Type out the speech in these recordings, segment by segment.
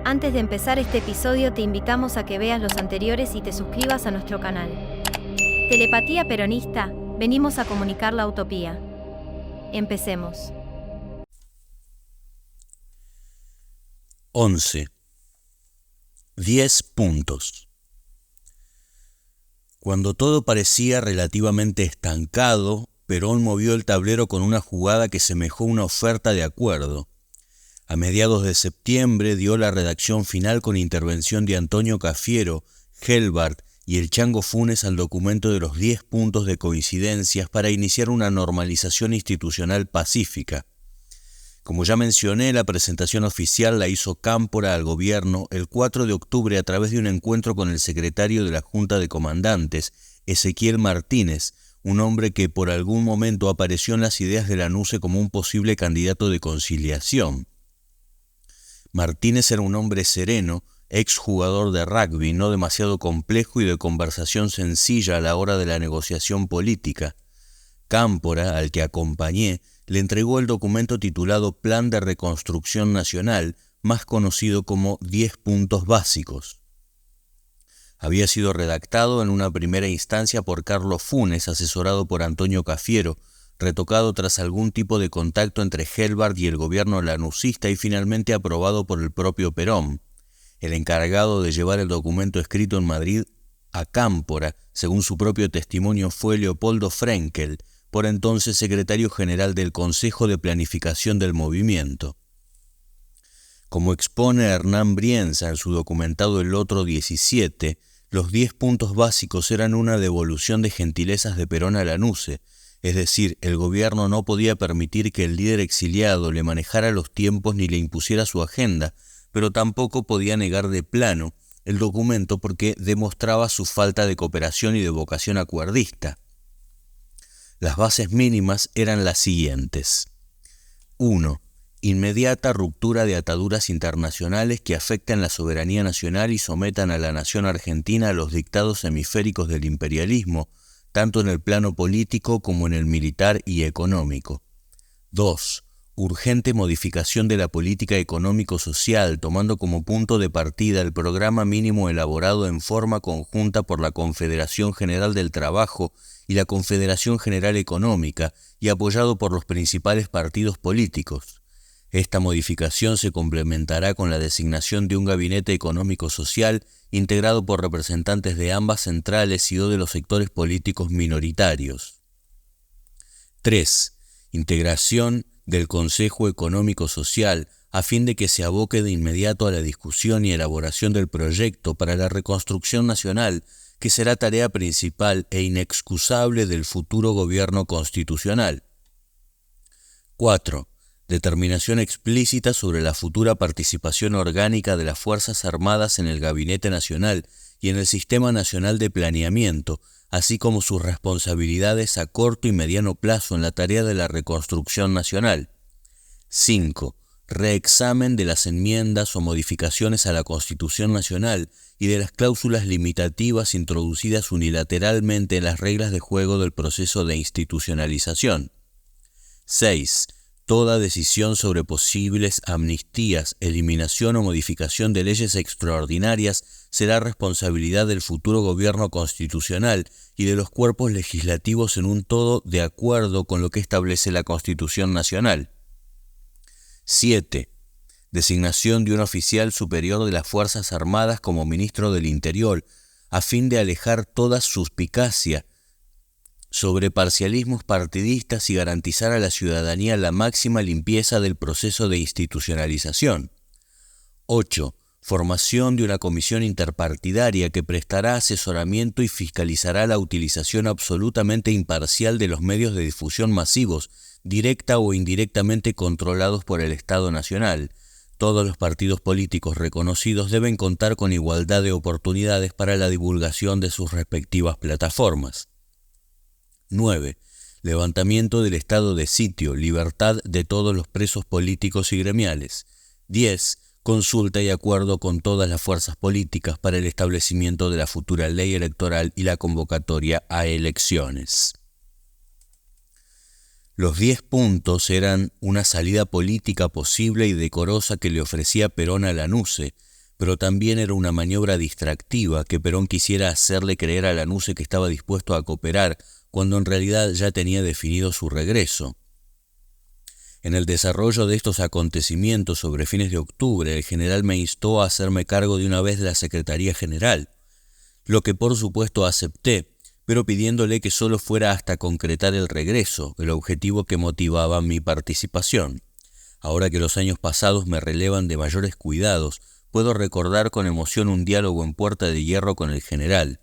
Antes de empezar este episodio te invitamos a que veas los anteriores y te suscribas a nuestro canal. Telepatía Peronista, venimos a comunicar la utopía. Empecemos. 11. 10 puntos. Cuando todo parecía relativamente estancado, Perón movió el tablero con una jugada que semejó una oferta de acuerdo. A mediados de septiembre dio la redacción final con intervención de Antonio Cafiero, Gelbart y el Chango Funes al documento de los 10 puntos de coincidencias para iniciar una normalización institucional pacífica. Como ya mencioné, la presentación oficial la hizo Cámpora al gobierno el 4 de octubre a través de un encuentro con el secretario de la Junta de Comandantes, Ezequiel Martínez, un hombre que por algún momento apareció en las ideas de Lanusse como un posible candidato de conciliación. Martínez era un hombre sereno, exjugador de rugby, no demasiado complejo y de conversación sencilla a la hora de la negociación política. Cámpora, al que acompañé, le entregó el documento titulado Plan de Reconstrucción Nacional, más conocido como 10 puntos básicos. Había sido redactado en una primera instancia por Carlos Funes, asesorado por Antonio Cafiero, retocado tras algún tipo de contacto entre Gelbart y el gobierno lanusista y finalmente aprobado por el propio Perón. El encargado de llevar el documento escrito en Madrid a Cámpora, según su propio testimonio, fue Leopoldo Frenkel, por entonces secretario general del Consejo de Planificación del Movimiento. Como expone Hernán Brienza en su documentado El Otro 17, los 10 puntos básicos eran una devolución de gentilezas de Perón a Lanusse, es decir, el gobierno no podía permitir que el líder exiliado le manejara los tiempos ni le impusiera su agenda, pero tampoco podía negar de plano el documento porque demostraba su falta de cooperación y de vocación acuerdista. Las bases mínimas eran las siguientes. 1. Inmediata ruptura de ataduras internacionales que afecten la soberanía nacional y sometan a la nación argentina a los dictados hemisféricos del imperialismo, tanto en el plano político como en el militar y económico. 2. Urgente modificación de la política económico-social, tomando como punto de partida el programa mínimo elaborado en forma conjunta por la Confederación General del Trabajo y la Confederación General Económica, y apoyado por los principales partidos políticos. Esta modificación se complementará con la designación de un gabinete económico-social integrado por representantes de ambas centrales y o de los sectores políticos minoritarios. 3. Integración del Consejo Económico-Social a fin de que se aboque de inmediato a la discusión y elaboración del proyecto para la reconstrucción nacional, que será tarea principal e inexcusable del futuro gobierno constitucional. 4. Determinación explícita sobre la futura participación orgánica de las Fuerzas Armadas en el Gabinete Nacional y en el Sistema Nacional de Planeamiento, así como sus responsabilidades a corto y mediano plazo en la tarea de la reconstrucción nacional. 5. Reexamen de las enmiendas o modificaciones a la Constitución Nacional y de las cláusulas limitativas introducidas unilateralmente en las reglas de juego del proceso de institucionalización. 6. Toda decisión sobre posibles amnistías, eliminación o modificación de leyes extraordinarias será responsabilidad del futuro gobierno constitucional y de los cuerpos legislativos en un todo de acuerdo con lo que establece la Constitución Nacional. 7. Designación de un oficial superior de las Fuerzas Armadas como ministro del Interior, a fin de alejar toda suspicacia sobre parcialismos partidistas y garantizar a la ciudadanía la máxima limpieza del proceso de institucionalización. 8. Formación de una comisión interpartidaria que prestará asesoramiento y fiscalizará la utilización absolutamente imparcial de los medios de difusión masivos, directa o indirectamente controlados por el Estado Nacional. Todos los partidos políticos reconocidos deben contar con igualdad de oportunidades para la divulgación de sus respectivas plataformas. 9. Levantamiento del estado de sitio, libertad de todos los presos políticos y gremiales. 10. Consulta y acuerdo con todas las fuerzas políticas para el establecimiento de la futura ley electoral y la convocatoria a elecciones. Los 10 puntos eran una salida política posible y decorosa que le ofrecía Perón a Lanusse, pero también era una maniobra distractiva que Perón quisiera hacerle creer a Lanusse que estaba dispuesto a cooperar, cuando en realidad ya tenía definido su regreso. En el desarrollo de estos acontecimientos sobre fines de octubre, el general me instó a hacerme cargo de una vez de la Secretaría General, lo que por supuesto acepté, pero pidiéndole que solo fuera hasta concretar el regreso, el objetivo que motivaba mi participación. Ahora que los años pasados me relevan de mayores cuidados, puedo recordar con emoción un diálogo en Puerta de Hierro con el general.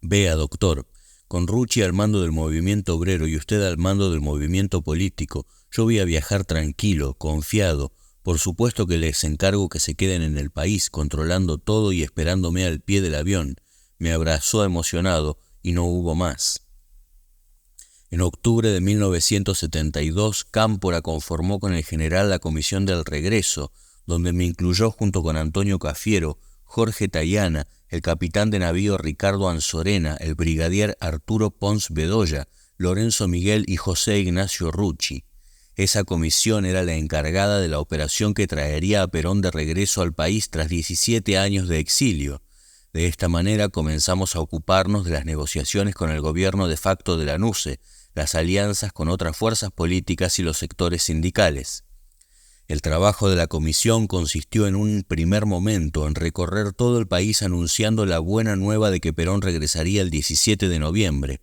Vea, doctor, con Rucci al mando del movimiento obrero y usted al mando del movimiento político, yo voy a viajar tranquilo, confiado. Por supuesto que les encargo que se queden en el país, controlando todo y esperándome al pie del avión. Me abrazó emocionado y no hubo más. En octubre de 1972, Cámpora conformó con el general la Comisión del Regreso, donde me incluyó junto con Antonio Cafiero, Jorge Tayana, el capitán de navío Ricardo Anzorena, el brigadier Arturo Pons Bedoya, Lorenzo Miguel y José Ignacio Rucci. Esa comisión era la encargada de la operación que traería a Perón de regreso al país tras 17 años de exilio. De esta manera comenzamos a ocuparnos de las negociaciones con el gobierno de facto de Lanusse, las alianzas con otras fuerzas políticas y los sectores sindicales. El trabajo de la comisión consistió en un primer momento en recorrer todo el país anunciando la buena nueva de que Perón regresaría el 17 de noviembre.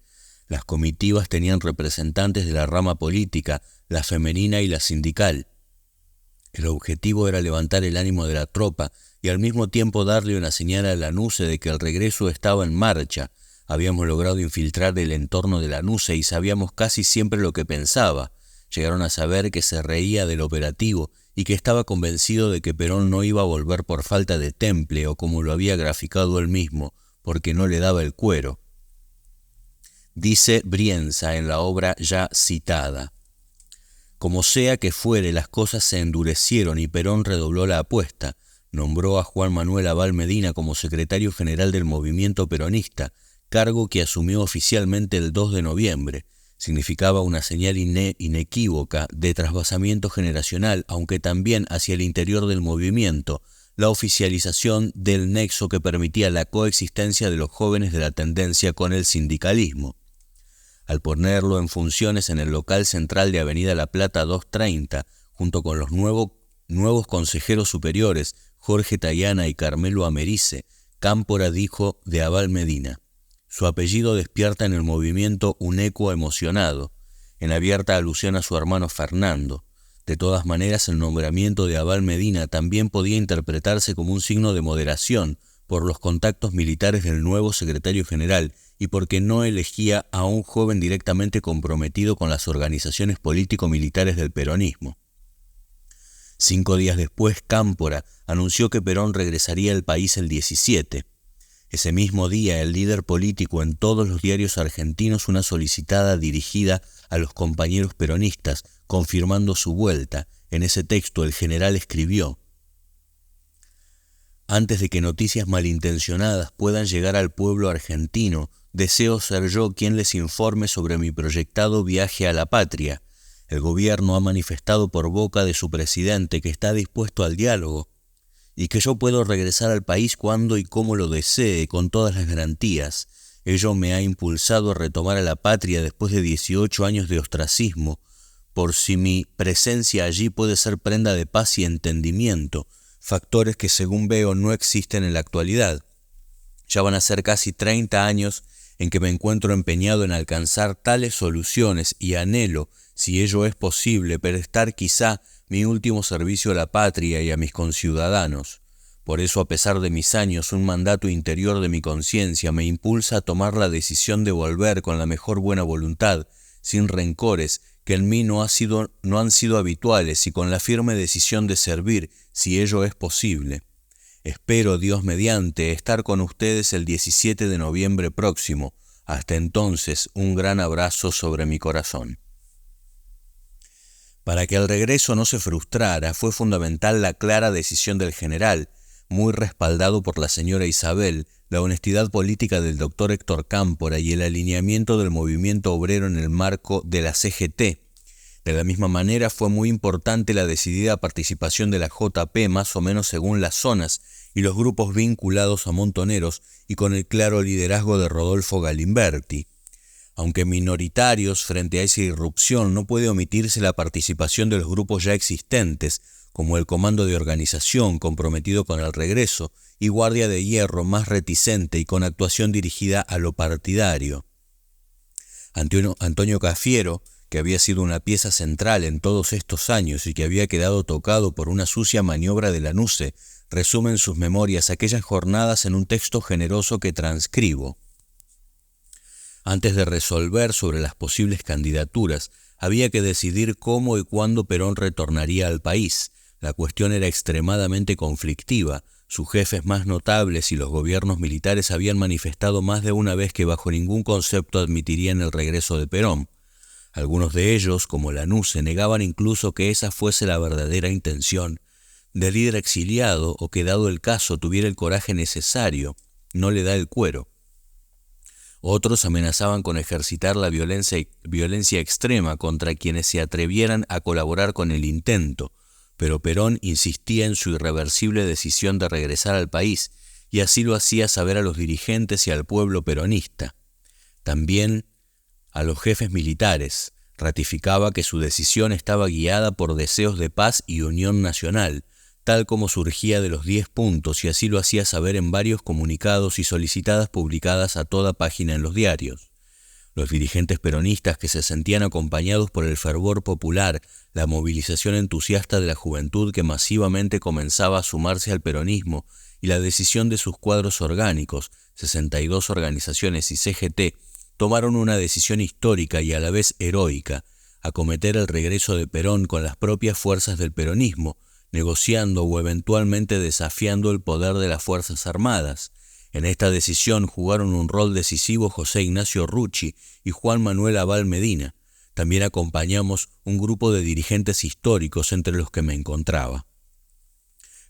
Las comitivas tenían representantes de la rama política, la femenina y la sindical. El objetivo era levantar el ánimo de la tropa y al mismo tiempo darle una señal a Lanusse de que el regreso estaba en marcha. Habíamos logrado infiltrar el entorno de Lanusse y sabíamos casi siempre lo que pensaba. Llegaron a saber que se reía del operativo y que estaba convencido de que Perón no iba a volver por falta de temple o como lo había graficado él mismo, porque no le daba el cuero. Dice Brienza en la obra ya citada. Como sea que fuere, las cosas se endurecieron y Perón redobló la apuesta. Nombró a Juan Manuel Abal Medina como secretario general del movimiento peronista, cargo que asumió oficialmente el 2 de noviembre. Significaba una señal inequívoca de trasvasamiento generacional, aunque también hacia el interior del movimiento, la oficialización del nexo que permitía la coexistencia de los jóvenes de la tendencia con el sindicalismo. Al ponerlo en funciones en el local central de Avenida La Plata 230, junto con los nuevos consejeros superiores, Jorge Tayana y Carmelo Americe, Cámpora dijo de Abal Medina: su apellido despierta en el movimiento un eco emocionado, en abierta alusión a su hermano Fernando. De todas maneras, el nombramiento de Abal Medina también podía interpretarse como un signo de moderación por los contactos militares del nuevo secretario general y porque no elegía a un joven directamente comprometido con las organizaciones político-militares del peronismo. 5 días después, Cámpora anunció que Perón regresaría al país el 17. Ese mismo día, el líder político en todos los diarios argentinos una solicitada dirigida a los compañeros peronistas, confirmando su vuelta. En ese texto el general escribió: antes de que noticias malintencionadas puedan llegar al pueblo argentino, deseo ser yo quien les informe sobre mi proyectado viaje a la patria. El gobierno ha manifestado por boca de su presidente que está dispuesto al diálogo y que yo puedo regresar al país cuando y como lo desee, con todas las garantías. Ello me ha impulsado a retomar a la patria después de 18 años de ostracismo, por si mi presencia allí puede ser prenda de paz y entendimiento, factores que según veo no existen en la actualidad. Ya van a ser casi 30 años en que me encuentro empeñado en alcanzar tales soluciones y anhelo, si ello es posible, prestar quizá mi último servicio a la patria y a mis conciudadanos. Por eso, a pesar de mis años, un mandato interior de mi conciencia me impulsa a tomar la decisión de volver con la mejor buena voluntad, sin rencores, que en mí no han sido habituales, y con la firme decisión de servir, si ello es posible. Espero, Dios mediante, estar con ustedes el 17 de noviembre próximo. Hasta entonces, un gran abrazo sobre mi corazón. Para que el regreso no se frustrara, fue fundamental la clara decisión del general, muy respaldado por la señora Isabel, la honestidad política del doctor Héctor Cámpora y el alineamiento del movimiento obrero en el marco de la CGT. De la misma manera, fue muy importante la decidida participación de la JP, más o menos según las zonas, y los grupos vinculados a Montoneros y con el claro liderazgo de Rodolfo Galimberti. Aunque minoritarios frente a esa irrupción, no puede omitirse la participación de los grupos ya existentes, como el Comando de Organización comprometido con el regreso y Guardia de Hierro más reticente y con actuación dirigida a lo partidario. Antonio Cafiero, que había sido una pieza central en todos estos años y que había quedado tocado por una sucia maniobra de Lanusse, resume en sus memorias aquellas jornadas en un texto generoso que transcribo. Antes de resolver sobre las posibles candidaturas, había que decidir cómo y cuándo Perón retornaría al país. La cuestión era extremadamente conflictiva. Sus jefes más notables y los gobiernos militares habían manifestado más de una vez que bajo ningún concepto admitirían el regreso de Perón. Algunos de ellos, como Lanusse, negaban incluso que esa fuese la verdadera intención del líder exiliado o que, dado el caso, tuviera el coraje necesario, no le da el cuero. Otros amenazaban con ejercitar la violencia extrema contra quienes se atrevieran a colaborar con el intento, pero Perón insistía en su irreversible decisión de regresar al país y así lo hacía saber a los dirigentes y al pueblo peronista. También a los jefes militares ratificaba que su decisión estaba guiada por deseos de paz y unión nacional, tal como surgía de los 10 puntos, y así lo hacía saber en varios comunicados y solicitadas publicadas a toda página en los diarios. Los dirigentes peronistas, que se sentían acompañados por el fervor popular, la movilización entusiasta de la juventud que masivamente comenzaba a sumarse al peronismo y la decisión de sus cuadros orgánicos, 62 organizaciones y CGT, tomaron una decisión histórica y a la vez heroica: acometer el regreso de Perón con las propias fuerzas del peronismo, negociando o eventualmente desafiando el poder de las Fuerzas Armadas. En esta decisión jugaron un rol decisivo José Ignacio Rucci y Juan Manuel Abal Medina. También acompañamos un grupo de dirigentes históricos entre los que me encontraba.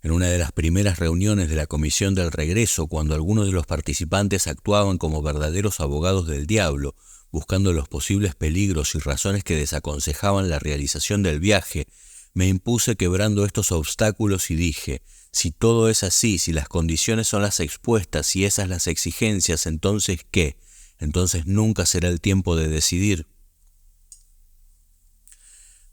En una de las primeras reuniones de la Comisión del Regreso, cuando algunos de los participantes actuaban como verdaderos abogados del diablo, buscando los posibles peligros y razones que desaconsejaban la realización del viaje, me impuse quebrando estos obstáculos y dije: si todo es así, si las condiciones son las expuestas y esas las exigencias, ¿entonces qué? Entonces nunca será el tiempo de decidir.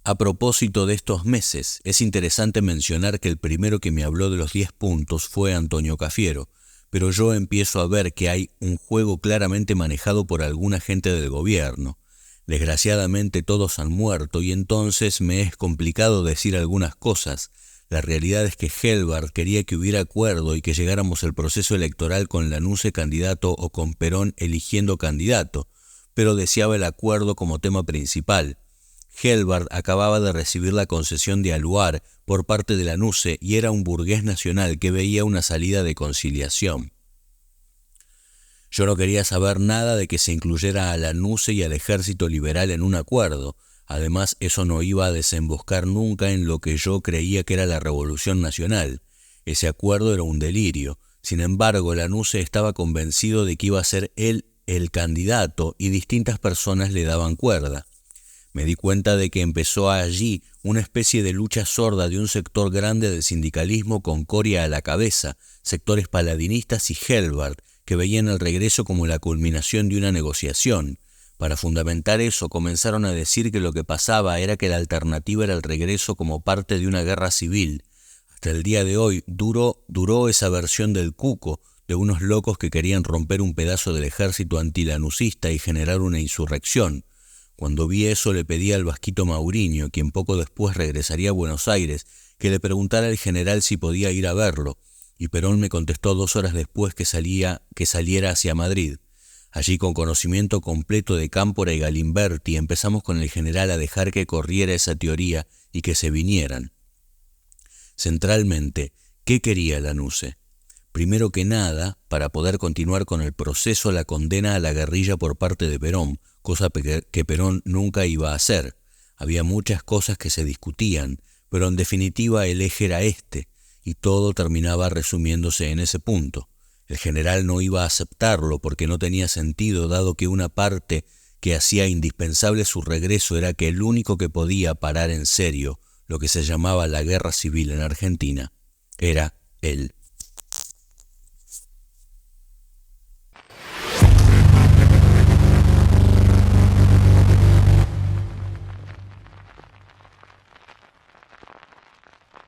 A propósito de estos meses, es interesante mencionar que el primero que me habló de los 10 puntos fue Antonio Cafiero, pero yo empiezo a ver que hay un juego claramente manejado por alguna gente del gobierno. Desgraciadamente todos han muerto y entonces me es complicado decir algunas cosas. La realidad es que Helbart quería que hubiera acuerdo y que llegáramos al proceso electoral con Lanusse candidato o con Perón eligiendo candidato, pero deseaba el acuerdo como tema principal. Helbart acababa de recibir la concesión de Aluar por parte de Lanusse y era un burgués nacional que veía una salida de conciliación. Yo no quería saber nada de que se incluyera a Lanusse y al ejército liberal en un acuerdo. Además, eso no iba a desemboscar nunca en lo que yo creía que era la Revolución Nacional. Ese acuerdo era un delirio. Sin embargo, Lanusse estaba convencido de que iba a ser él el candidato y distintas personas le daban cuerda. Me di cuenta de que empezó allí una especie de lucha sorda de un sector grande del sindicalismo con Coria a la cabeza, sectores paladinistas y Helbart, que veían el regreso como la culminación de una negociación. Para fundamentar eso, comenzaron a decir que lo que pasaba era que la alternativa era el regreso como parte de una guerra civil. Hasta el día de hoy duró esa versión del cuco, de unos locos que querían romper un pedazo del ejército antilanucista y generar una insurrección. Cuando vi eso, le pedí al Vasquito Mauriño, quien poco después regresaría a Buenos Aires, que le preguntara al general si podía ir a verlo, y Perón me contestó 2 horas después que saliera hacia Madrid. Allí, con conocimiento completo de Cámpora y Galimberti, empezamos con el general a dejar que corriera esa teoría y que se vinieran. Centralmente, ¿qué quería Lanusse? Primero que nada, para poder continuar con el proceso, la condena a la guerrilla por parte de Perón, cosa que Perón nunca iba a hacer. Había muchas cosas que se discutían, pero en definitiva el eje era este, y todo terminaba resumiéndose en ese punto. El general no iba a aceptarlo porque no tenía sentido, dado que una parte que hacía indispensable su regreso era que el único que podía parar en serio lo que se llamaba la guerra civil en Argentina era él.